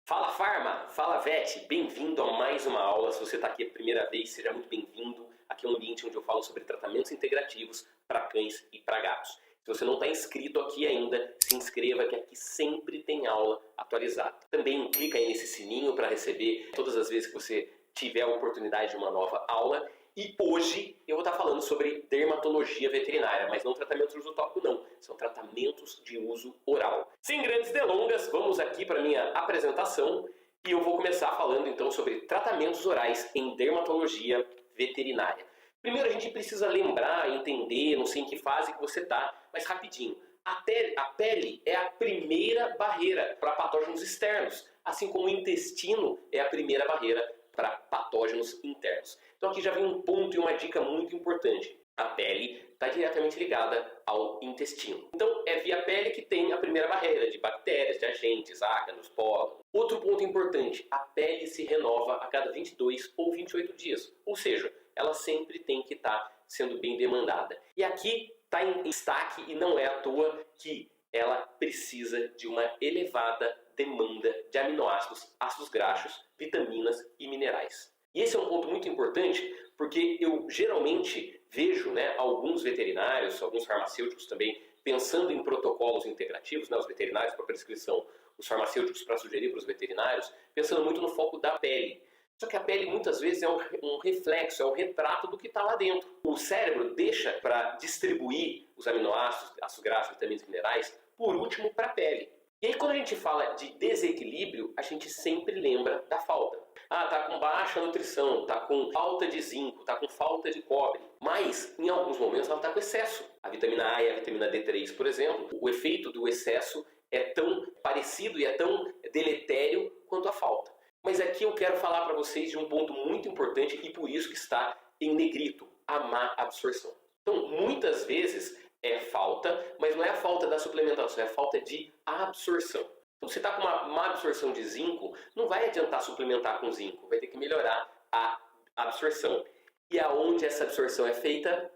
Fala Farma, fala Vet, bem-vindo a mais uma aula. Se você está aqui a primeira vez, seja muito bem-vindo. Aqui é um ambiente onde eu falo sobre tratamentos integrativos para cães e para gatos. Se você não está inscrito aqui ainda, se inscreva que aqui sempre tem aula atualizada. Também clica aí nesse sininho para receber todas as vezes que você tiver a oportunidade de uma nova aula. E hoje eu vou estar falando sobre dermatologia veterinária, mas não tratamentos de uso tópico não, são tratamentos de uso oral. Sem grandes delongas, vamos aqui para a minha apresentação e eu vou começar falando então sobre tratamentos orais em dermatologia veterinária. Primeiro a gente precisa lembrar, entender, não sei em que fase que você está, mas rapidinho. A pele é a primeira barreira para patógenos externos, assim como o intestino é a primeira barreira para patógenos internos. Então aqui já vem um ponto e uma dica muito importante. A pele está diretamente ligada ao intestino. Então é via pele que tem a primeira barreira de bactérias, de agentes, ácaros, pólen. Outro ponto importante, a pele se renova a cada 22 ou 28 dias. Ou seja, ela sempre tem que estar sendo bem demandada. E aqui está em destaque e não é à toa que ela precisa de uma elevada demanda de aminoácidos, ácidos graxos, vitaminas e minerais. E esse é um ponto muito importante porque eu geralmente vejo alguns veterinários, alguns farmacêuticos também, pensando em protocolos integrativos, os veterinários para prescrição, os farmacêuticos para sugerir para os veterinários, pensando muito no foco da pele. Só que a pele muitas vezes é um reflexo, é um retrato do que está lá dentro. O cérebro deixa para distribuir os aminoácidos, ácidos graxos, vitaminas e minerais, por último para a pele. E aí quando a gente fala de desequilíbrio, a gente sempre lembra da falta. Tá com baixa nutrição, tá com falta de zinco, tá com falta de cobre. Mas, em alguns momentos, ela tá com excesso. A vitamina A e a vitamina D3, por exemplo, o efeito do excesso é tão parecido e é tão deletério quanto a falta. Mas aqui eu quero falar para vocês de um ponto muito importante e por isso que está em negrito, a má absorção. Então, muitas vezes é falta, mas não é a falta da suplementação, é a falta de absorção. Então, se está com uma má absorção de zinco, não vai adiantar suplementar com zinco, vai ter que melhorar a absorção. E aonde essa absorção é feita?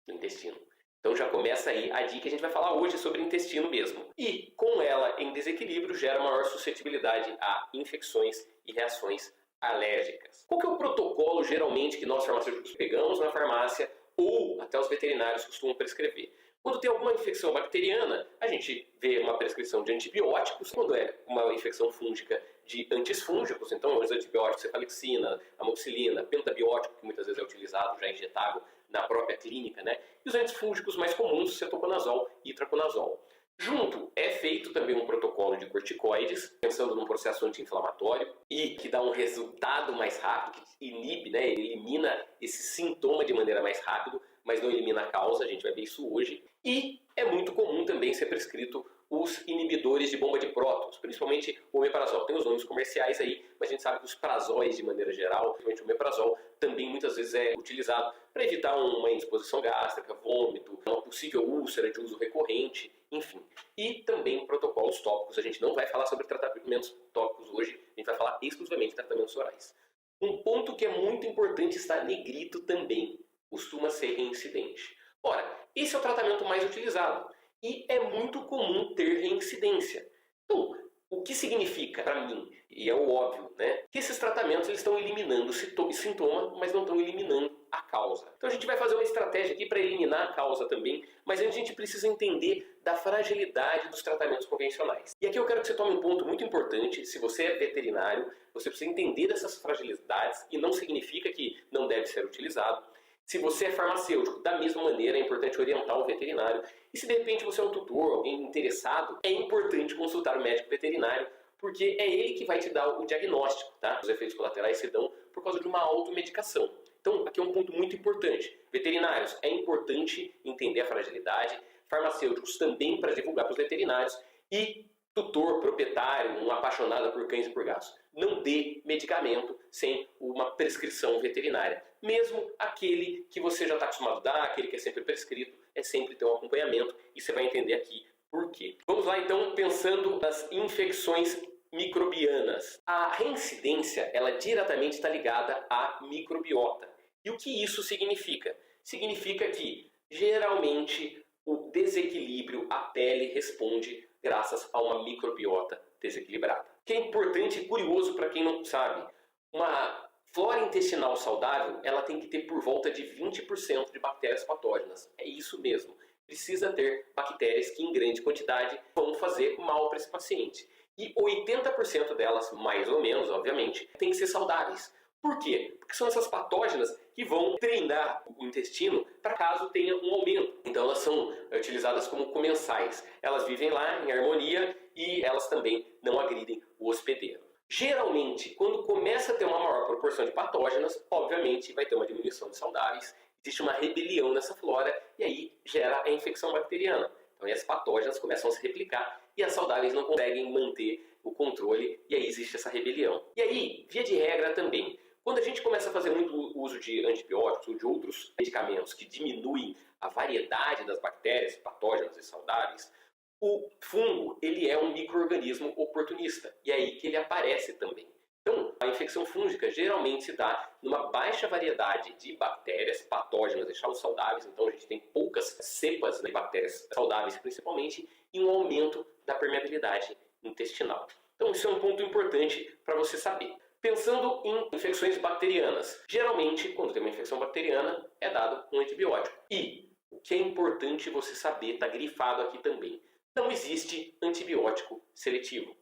No intestino. Então já começa aí a dica que a gente vai falar hoje sobre intestino mesmo. E com ela em desequilíbrio gera maior suscetibilidade a infecções e reações alérgicas. Qual que é o protocolo geralmente que nós farmacêuticos pegamos na farmácia ou até os veterinários costumam prescrever? Quando tem alguma infecção bacteriana, a gente vê uma prescrição de antibióticos. Quando é uma infecção fúngica, de antifúngicos, então os antibióticos, cefalexina, amoxicilina, pentabiótico, que muitas vezes é utilizado já injetável na própria clínica, E os antifúngicos mais comuns, cetoconazol e itraconazol. Junto é feito também um protocolo de corticoides, pensando num processo anti-inflamatório e que dá um resultado mais rápido, que inibe, elimina esse sintoma de maneira mais rápida, mas não elimina a causa, a gente vai ver isso hoje. E é muito comum também ser prescrito os inibidores de bomba de prótons, principalmente o omeprazol. Tem os nomes comerciais aí, mas a gente sabe que os prazóis de maneira geral, principalmente o omeprazol, também muitas vezes é utilizado para evitar uma indisposição gástrica, vômito, uma possível úlcera de uso recorrente, enfim. E também protocolos tópicos. A gente não vai falar sobre tratamentos tópicos hoje, a gente vai falar exclusivamente de tratamentos orais. Um ponto que é muito importante está negrito também, costuma ser reincidente. Ora, esse é o tratamento mais utilizado e é muito comum ter reincidência. Então, o que significa para mim, e é o óbvio, que esses tratamentos eles estão eliminando o sintoma, mas não estão eliminando a causa. Então a gente vai fazer uma estratégia aqui para eliminar a causa também, mas a gente precisa entender da fragilidade dos tratamentos convencionais. E aqui eu quero que você tome um ponto muito importante. Se você é veterinário, você precisa entender dessas fragilidades e não significa que não deve ser utilizado. Se você é farmacêutico, da mesma maneira é importante orientar o veterinário. E se de repente você é um tutor, alguém interessado, é importante consultar o médico veterinário, porque é ele que vai te dar o diagnóstico, Os efeitos colaterais se dão por causa de uma automedicação. Então, aqui é um ponto muito importante. Veterinários, é importante entender a fragilidade. Farmacêuticos também para divulgar para os veterinários. E tutor, proprietário, um apaixonado por cães e por gatos, não dê medicamento sem uma prescrição veterinária. Mesmo aquele que você já está acostumado a dar, aquele que é sempre prescrito, é sempre ter um acompanhamento e você vai entender aqui por quê. Vamos lá então, pensando nas infecções microbianas. A reincidência, ela diretamente está ligada à microbiota. E o que isso significa? Significa que, geralmente, o desequilíbrio, a pele responde graças a uma microbiota desequilibrada. que é importante e curioso para quem não sabe. Uma flora intestinal saudável, ela tem que ter por volta de 20% de bactérias patógenas. É isso mesmo. Precisa ter bactérias que em grande quantidade vão fazer mal para esse paciente. E 80% delas, mais ou menos, obviamente, tem que ser saudáveis. Por quê? Porque são essas patógenas que vão treinar o intestino para caso tenha um aumento. Então elas são utilizadas como comensais. Elas vivem lá em harmonia e elas também não agridem o hospedeiro. Geralmente, quando começa a ter uma maior proporção de patógenas, obviamente vai ter uma diminuição de saudáveis, existe uma rebelião nessa flora e aí gera a infecção bacteriana. Então as patógenas começam a se replicar e as saudáveis não conseguem manter o controle e aí existe essa rebelião. E aí, via de regra também, quando a gente começa a fazer muito uso de antibióticos ou de outros medicamentos que diminuem a variedade das bactérias patógenas e saudáveis, o fungo, ele é um micro-organismo oportunista, e é aí que ele aparece também. Então, a infecção fúngica geralmente se dá numa baixa variedade de bactérias patógenas e saudáveis, então a gente tem poucas cepas de bactérias saudáveis principalmente, e um aumento da permeabilidade intestinal. Então, isso é um ponto importante para você saber. Pensando em infecções bacterianas, geralmente, quando tem uma infecção bacteriana, é dado um antibiótico. E o que é importante você saber, está grifado aqui também, não existe antibiótico seletivo.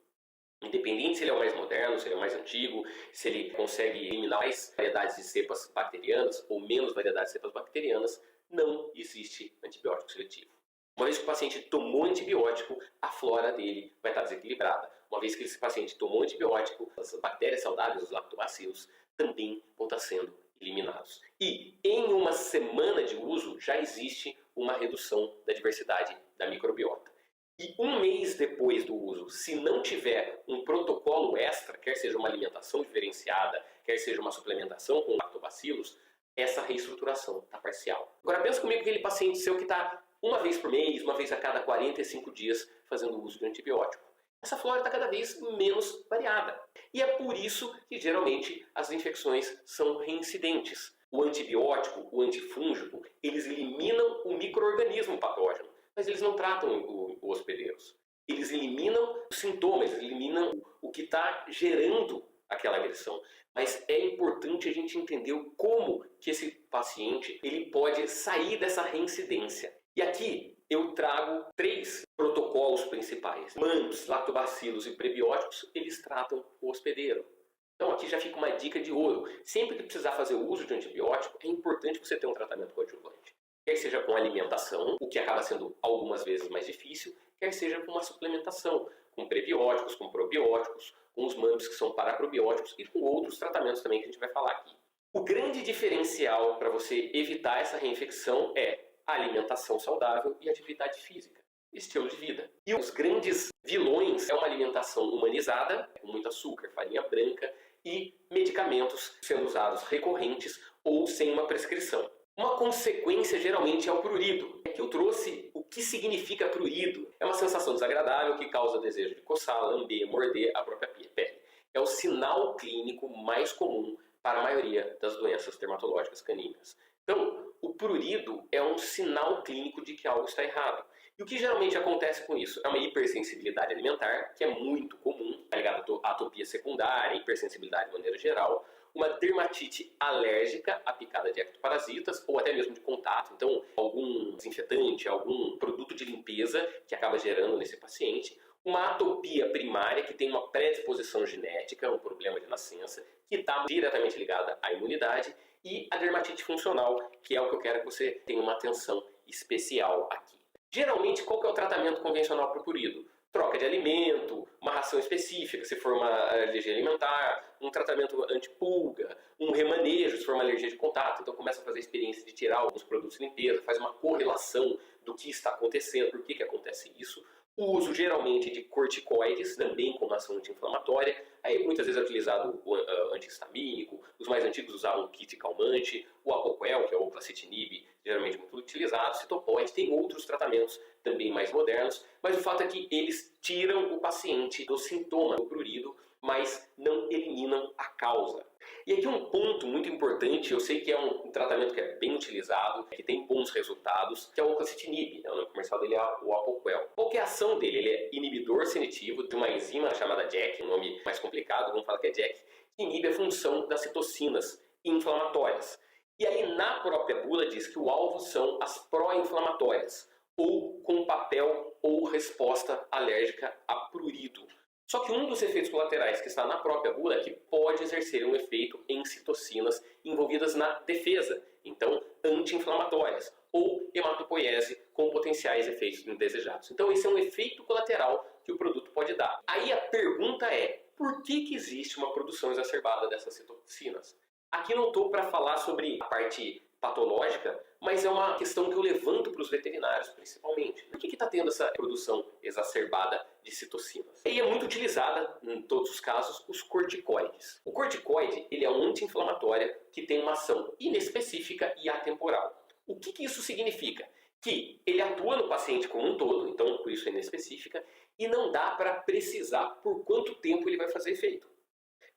Independente se ele é o mais moderno, se ele é o mais antigo, se ele consegue eliminar mais variedades de cepas bacterianas ou menos variedades de cepas bacterianas, não existe antibiótico seletivo. Uma vez que o paciente tomou antibiótico, a flora dele vai estar desequilibrada. Uma vez que esse paciente tomou antibiótico, as bactérias saudáveis, os lactobacilos, também vão estar sendo eliminados. E em uma semana de uso já existe uma redução da diversidade da microbiota. E um mês depois do uso, se não tiver um protocolo extra, quer seja uma alimentação diferenciada, quer seja uma suplementação com lactobacilos, essa reestruturação está parcial. Agora pensa comigo aquele paciente seu que está uma vez por mês, uma vez a cada 45 dias fazendo uso de antibiótico. Essa flora está cada vez menos variada. E é por isso que geralmente as infecções são reincidentes. O antibiótico, o antifúngico, eles eliminam o micro-organismo patógeno, mas eles não tratam os hospedeiros. Eles eliminam os sintomas, eles eliminam o que está gerando aquela agressão. Mas é importante a gente entender como que esse paciente ele pode sair dessa reincidência. E aqui eu trago 3 protocolos principais. MANPs, lactobacilos e prebióticos, eles tratam o hospedeiro. Então aqui já fica uma dica de ouro. Sempre que precisar fazer o uso de antibiótico, é importante você ter um tratamento coadjuvante. Quer seja com alimentação, o que acaba sendo algumas vezes mais difícil, quer seja com uma suplementação, com prebióticos, com probióticos, com os MANPs que são paraprobióticos e com outros tratamentos também que a gente vai falar aqui. O grande diferencial para você evitar essa reinfecção é a alimentação saudável e atividade física, estilo de vida. E os grandes vilões é uma alimentação humanizada, com muito açúcar, farinha branca e medicamentos sendo usados recorrentes ou sem uma prescrição. Uma consequência geralmente é o prurido. Aqui eu trouxe o que significa prurido. É uma sensação desagradável que causa desejo de coçar, lamber, morder a própria pele. É o sinal clínico mais comum para a maioria das doenças dermatológicas caníneas. Então, o prurido é um sinal clínico de que algo está errado. E o que geralmente acontece com isso? É uma hipersensibilidade alimentar, que é muito comum, tá ligado à atopia secundária, hipersensibilidade de maneira geral, uma dermatite alérgica à picada de ectoparasitas ou até mesmo de contato, então algum desinfetante, algum produto de limpeza que acaba gerando nesse paciente, uma atopia primária que tem uma predisposição genética, um problema de nascença, que está diretamente ligada à imunidade, e a dermatite funcional, que é o que eu quero que você tenha uma atenção especial aqui. Geralmente, qual que é o tratamento convencional para o prurido? Troca de alimento, uma ração específica, se for uma alergia alimentar, um tratamento antipulga, um remanejo, se for uma alergia de contato. Então começa a fazer a experiência de tirar alguns produtos de limpeza, faz uma correlação do que está acontecendo, por que acontece isso. O uso geralmente de corticoides, também como ação anti-inflamatória. Aí muitas vezes é utilizado o antihistamínico, os mais antigos usavam o kit calmante, o Apoquel, que é o Placitinib, geralmente muito utilizado, citopoide, tem outros tratamentos também mais modernos, mas o fato é que eles tiram o paciente do sintoma do prurido, mas não eliminam a causa. E aqui um ponto muito importante, eu sei que é um tratamento que é bem utilizado, que tem bons resultados, que é o oclacitinib, o nome comercial dele é o Apoquel. Qual que é a ação dele? Ele é inibidor seletivo de uma enzima chamada JAK, um nome mais complicado, vamos falar que é JAK, que inibe a função das citocinas inflamatórias. E aí na própria bula diz que o alvo são as pró-inflamatórias, ou com papel ou resposta alérgica a prurido. Só que um dos efeitos colaterais que está na própria bula é que pode exercer um efeito em citocinas envolvidas na defesa, então anti-inflamatórias, ou hematopoiese com potenciais efeitos indesejados. Então esse é um efeito colateral que o produto pode dar. Aí a pergunta é, por que existe uma produção exacerbada dessas citocinas? Aqui não estou para falar sobre a parte patológica, mas é uma questão que eu levanto para os veterinários, principalmente. Por que está tendo essa produção exacerbada de citocinas? E é muito utilizada, em todos os casos, os corticoides. O corticoide ele é um anti-inflamatório que tem uma ação inespecífica e atemporal. O que isso significa? Que ele atua no paciente como um todo, então por isso é inespecífica, e não dá para precisar por quanto tempo ele vai fazer efeito.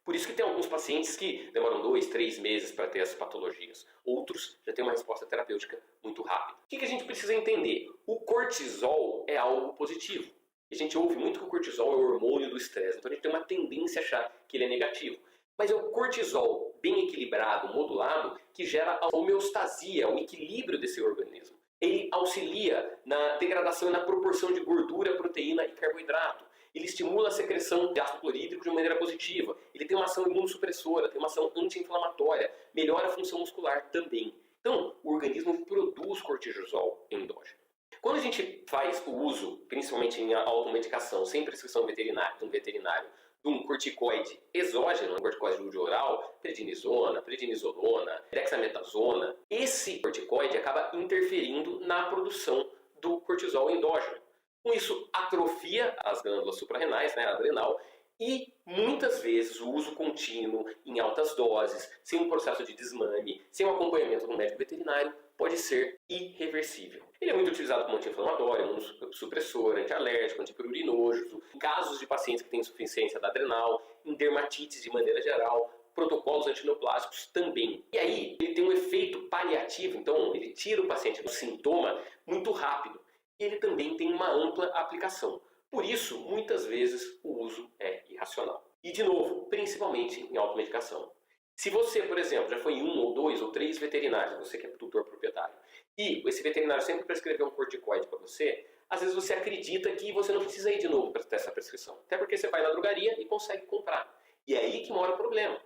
Por isso que tem alguns pacientes que demoram 2, 3 meses para ter as patologias. Outros já têm uma resposta terapêutica muito rápida. O que a gente precisa entender? O cortisol é algo positivo. A gente ouve muito que o cortisol é o hormônio do estresse, então a gente tem uma tendência a achar que ele é negativo. Mas é o cortisol bem equilibrado, modulado, que gera a homeostasia, o equilíbrio desse organismo. Ele auxilia na degradação e na proporção de gordura, proteína e carboidrato. Ele estimula a secreção de ácido clorídrico de maneira positiva. Ele tem uma ação imunossupressora, tem uma ação anti-inflamatória, melhora a função muscular também. Então, o organismo produz cortisol endógeno. Quando a gente faz o uso, principalmente em automedicação, sem prescrição veterinária, de um corticoide exógeno, um corticoide de uso oral, prednisona, prednisolona, dexametasona, esse corticoide acaba interferindo na produção do cortisol endógeno. Com isso, atrofia as glândulas suprarrenais, a adrenal, e muitas vezes o uso contínuo em altas doses, sem um processo de desmame, sem um acompanhamento do médico veterinário, pode ser irreversível. Ele é muito utilizado como anti-inflamatório, imunossupressor, antialérgico, antiprurinoso, em casos de pacientes que têm insuficiência da adrenal, em dermatites de maneira geral, protocolos antineoplásicos também. E aí, ele tem um efeito paliativo, então ele tira o paciente do sintoma muito rápido. Ele também tem uma ampla aplicação. Por isso, muitas vezes, o uso é irracional. E, de novo, principalmente em automedicação. Se você, por exemplo, já foi em 1 ou 2 ou 3 veterinários, você que é tutor proprietário, e esse veterinário sempre prescreveu um corticoide para você, às vezes você acredita que você não precisa ir de novo para ter essa prescrição. Até porque você vai na drogaria e consegue comprar. E é aí que mora o problema.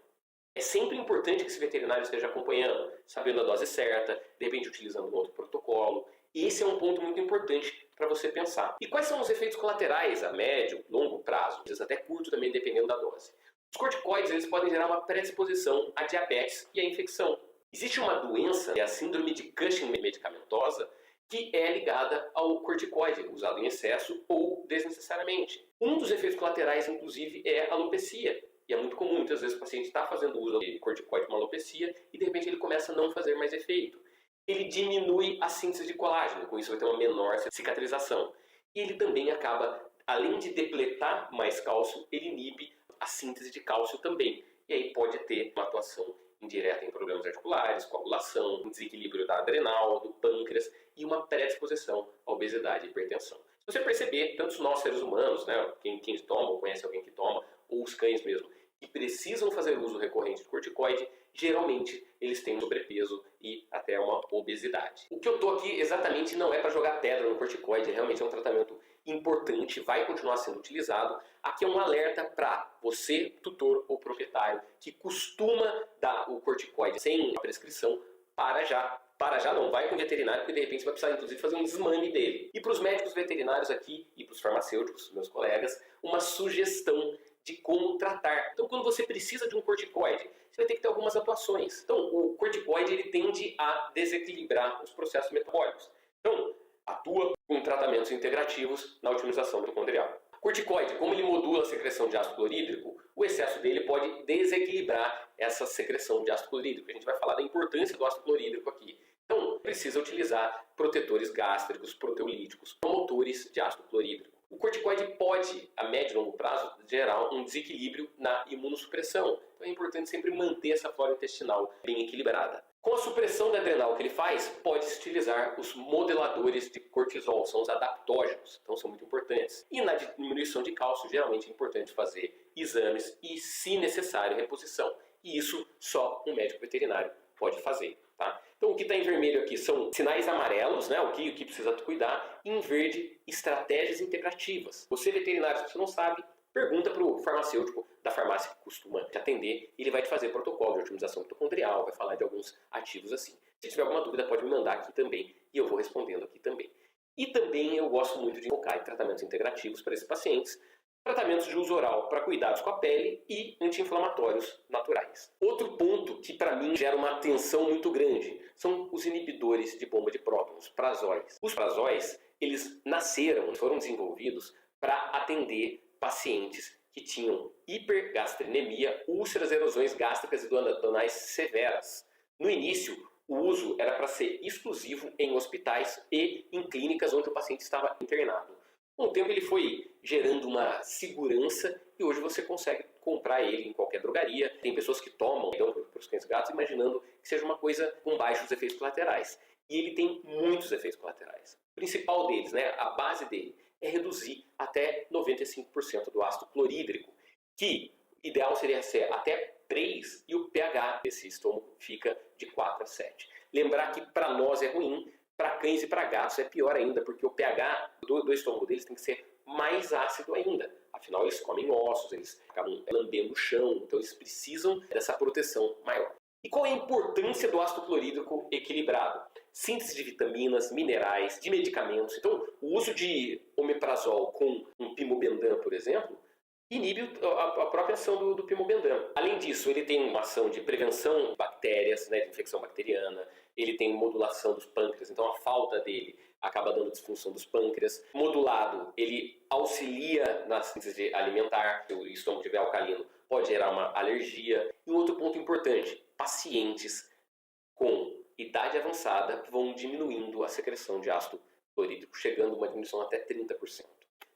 É sempre importante que esse veterinário esteja acompanhando, sabendo a dose certa, de repente utilizando um outro protocolo. Esse é um ponto muito importante para você pensar. E quais são os efeitos colaterais a médio, longo prazo, às vezes até curto também, dependendo da dose? Os corticoides eles podem gerar uma predisposição à diabetes e à infecção. Existe uma doença, que é a síndrome de Cushing medicamentosa, que é ligada ao corticoide, usado em excesso ou desnecessariamente. Um dos efeitos colaterais, inclusive, é a alopecia. E é muito comum, muitas vezes o paciente está fazendo uso de corticoide com alopecia e de repente ele começa a não fazer mais efeito. Ele diminui a síntese de colágeno, com isso vai ter uma menor cicatrização. E ele também acaba, além de depletar mais cálcio, ele inibe a síntese de cálcio também. E aí pode ter uma atuação indireta em problemas articulares, coagulação, um desequilíbrio da adrenal, do pâncreas e uma predisposição à obesidade e hipertensão. Se você perceber, tanto nós seres humanos, quem toma ou conhece alguém que toma, ou os cães mesmo, que precisam fazer uso recorrente de corticoide, geralmente eles têm sobrepeso e até uma obesidade. O que eu estou aqui exatamente não é para jogar pedra no corticoide, realmente é um tratamento importante, vai continuar sendo utilizado. Aqui é um alerta para você, tutor ou proprietário, que costuma dar o corticoide sem a prescrição, para já. Para já não, vai com o veterinário, porque de repente você vai precisar inclusive fazer um desmame dele. E para os médicos veterinários aqui, e para os farmacêuticos, meus colegas, uma sugestão de como tratar. Então, quando você precisa de um corticoide, você vai ter que ter algumas atuações. Então, o corticoide ele tende a desequilibrar os processos metabólicos. Então, atua com tratamentos integrativos na otimização mitocondrial. O corticoide, como ele modula a secreção de ácido clorídrico, o excesso dele pode desequilibrar essa secreção de ácido clorídrico. A gente vai falar da importância do ácido clorídrico aqui. Então, precisa utilizar protetores gástricos, proteolíticos, promotores de ácido clorídrico. O O corticoide pode, a médio e longo prazo, gerar um desequilíbrio na imunossupressão. Então é importante sempre manter essa flora intestinal bem equilibrada. Com a supressão da adrenal que ele faz, pode-se utilizar os modeladores de cortisol, são os adaptógenos, então são muito importantes. E na diminuição de cálcio, geralmente é importante fazer exames e, se necessário, reposição. E isso só um médico veterinário pode fazer. Tá? Então o que está em vermelho aqui são sinais amarelos, né? o que precisa cuidar, e em verde, estratégias integrativas. Você veterinário, se você não sabe, pergunta para o farmacêutico da farmácia que costuma te atender, ele vai te fazer protocolo de otimização mitocondrial, vai falar de alguns ativos assim. Se tiver alguma dúvida, pode me mandar aqui também e eu vou respondendo aqui também. E também eu gosto muito de focar em tratamentos integrativos para esses pacientes, tratamentos de uso oral para cuidados com a pele e anti-inflamatórios naturais. Outro ponto que para mim gera uma atenção muito grande são os inibidores de bomba de prótons, prazóis. Os prazóis, eles foram desenvolvidos para atender pacientes que tinham hipergastrenemia, úlceras, erosões gástricas e duodenais severas. No início, o uso era para ser exclusivo em hospitais e em clínicas onde o paciente estava internado. Com o tempo ele foi gerando uma segurança e hoje você consegue comprar ele em qualquer drogaria. Tem pessoas que tomam para os cães e gatos imaginando que seja uma coisa com baixos efeitos colaterais. E ele tem muitos efeitos colaterais. O principal deles, né, a base dele, é reduzir até 95% do ácido clorídrico, que ideal seria ser até 3 e o pH desse estômago fica de 4 a 7. Lembrar que para nós é ruim, para cães e para gatos é pior ainda, porque o pH do estômago deles tem que ser mais ácido ainda. Afinal, eles comem ossos, eles acabam lambendo o chão, então eles precisam dessa proteção maior. E qual é a importância do ácido clorídrico equilibrado? Síntese de vitaminas, minerais, de medicamentos. Então, o uso de omeprazol com um pimobendan, por exemplo, inibe a própria ação do pimobendan. Além disso, ele tem uma ação de prevenção de bactérias, né, de infecção bacteriana, ele tem modulação dos pâncreas, então a falta dele acaba dando disfunção dos pâncreas. Modulado, ele auxilia na síntese alimentar, se o estômago estiver alcalino, pode gerar uma alergia. E um outro ponto importante, pacientes com idade avançada vão diminuindo a secreção de ácido clorídrico, chegando a uma diminuição até 30%.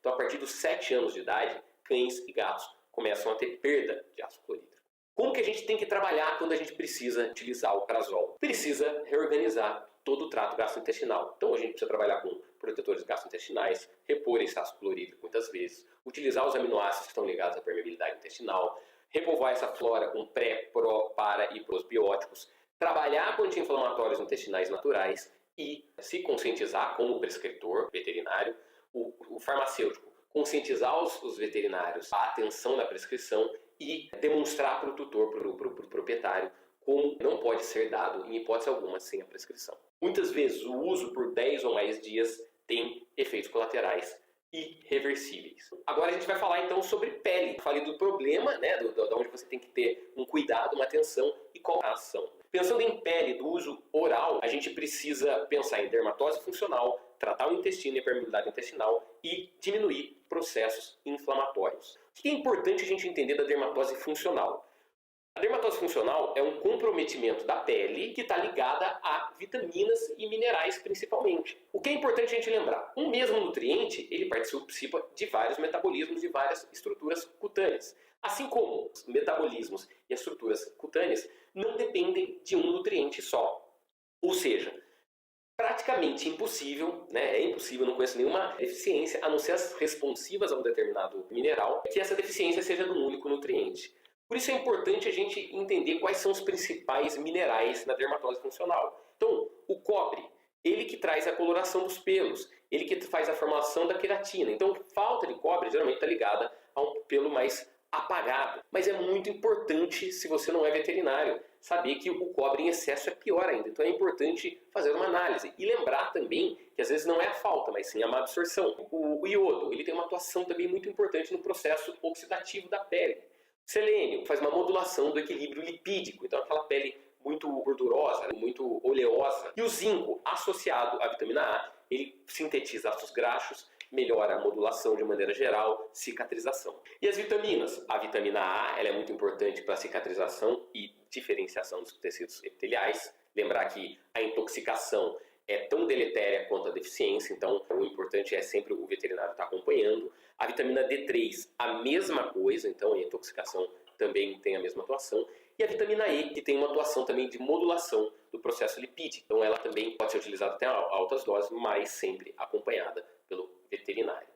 Então, a partir dos 7 anos de idade, cães e gatos começam a ter perda de ácido clorídrico. Como que a gente tem que trabalhar quando a gente precisa utilizar o prazol? Precisa reorganizar todo o trato gastrointestinal. Então, a gente precisa trabalhar com protetores gastrointestinais, repor esse ácido clorídrico muitas vezes, utilizar os aminoácidos que estão ligados à permeabilidade intestinal, repovoar essa flora com pré, pró, para e prosbióticos, trabalhar com anti-inflamatórios intestinais naturais e se conscientizar como prescritor veterinário, o farmacêutico, conscientizar os veterinários a atenção na prescrição e demonstrar para o tutor, para o proprietário, como não pode ser dado em hipótese alguma sem a prescrição. Muitas vezes o uso por 10 ou mais dias tem efeitos colaterais irreversíveis. Agora a gente vai falar então sobre pele. Falei do problema, né, de onde você tem que ter um cuidado, uma atenção e qual a ação. Pensando em pele do uso oral, a gente precisa pensar em dermatose funcional, tratar o intestino e a permeabilidade intestinal e diminuir processos inflamatórios. O que é importante a gente entender da dermatose funcional? A dermatose funcional é um comprometimento da pele que está ligada a vitaminas e minerais principalmente. O que é importante a gente lembrar? Um mesmo nutriente, ele participa de vários metabolismos de várias estruturas cutâneas. Assim como os metabolismos e as estruturas cutâneas não dependem de um nutriente só. Ou seja, praticamente impossível, né? É impossível, não conheço nenhuma deficiência, a não ser as responsivas a um determinado mineral, que essa deficiência seja de um único nutriente. Por isso é importante a gente entender quais são os principais minerais na dermatose funcional. Então, o cobre, ele que traz a coloração dos pelos, ele que faz a formação da queratina. Então, falta de cobre geralmente está ligada a um pelo mais apagado. Mas é muito importante, se você não é veterinário, saber que o cobre em excesso é pior ainda. Então é importante fazer uma análise. E lembrar também que às vezes não é a falta, mas sim a má absorção. O iodo, ele tem uma atuação também muito importante no processo oxidativo da pele. O selênio faz uma modulação do equilíbrio lipídico, então aquela pele muito gordurosa, muito oleosa. E o zinco, associado à vitamina A, ele sintetiza ácidos graxos, melhora a modulação de maneira geral, cicatrização. E as vitaminas? A vitamina A ela é muito importante para a cicatrização e diferenciação dos tecidos epiteliais. Lembrar que a intoxicação é tão deletéria quanto a deficiência, então o importante é sempre o veterinário estar acompanhando. A vitamina D3, a mesma coisa, então a intoxicação também tem a mesma atuação. E a vitamina E, que tem uma atuação também de modulação do processo lipídico. Então ela também pode ser utilizada até a altas doses, mas sempre acompanhada pelo veterinário.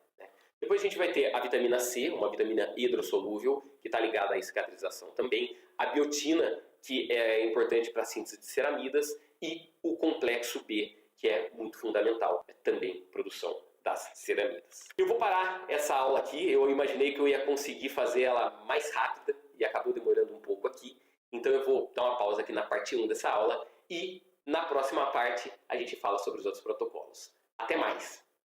Depois a gente vai ter a vitamina C, uma vitamina hidrossolúvel, que está ligada à cicatrização também. A biotina, que é importante para a síntese de ceramidas. E o complexo B, que é muito fundamental, é também produção das ceramidas. Eu vou parar essa aula aqui, eu imaginei que eu ia conseguir fazer ela mais rápida e acabou demorando um pouco aqui. Então eu vou dar uma pausa aqui na parte 1 dessa aula e na próxima parte a gente fala sobre os outros protocolos. Até mais!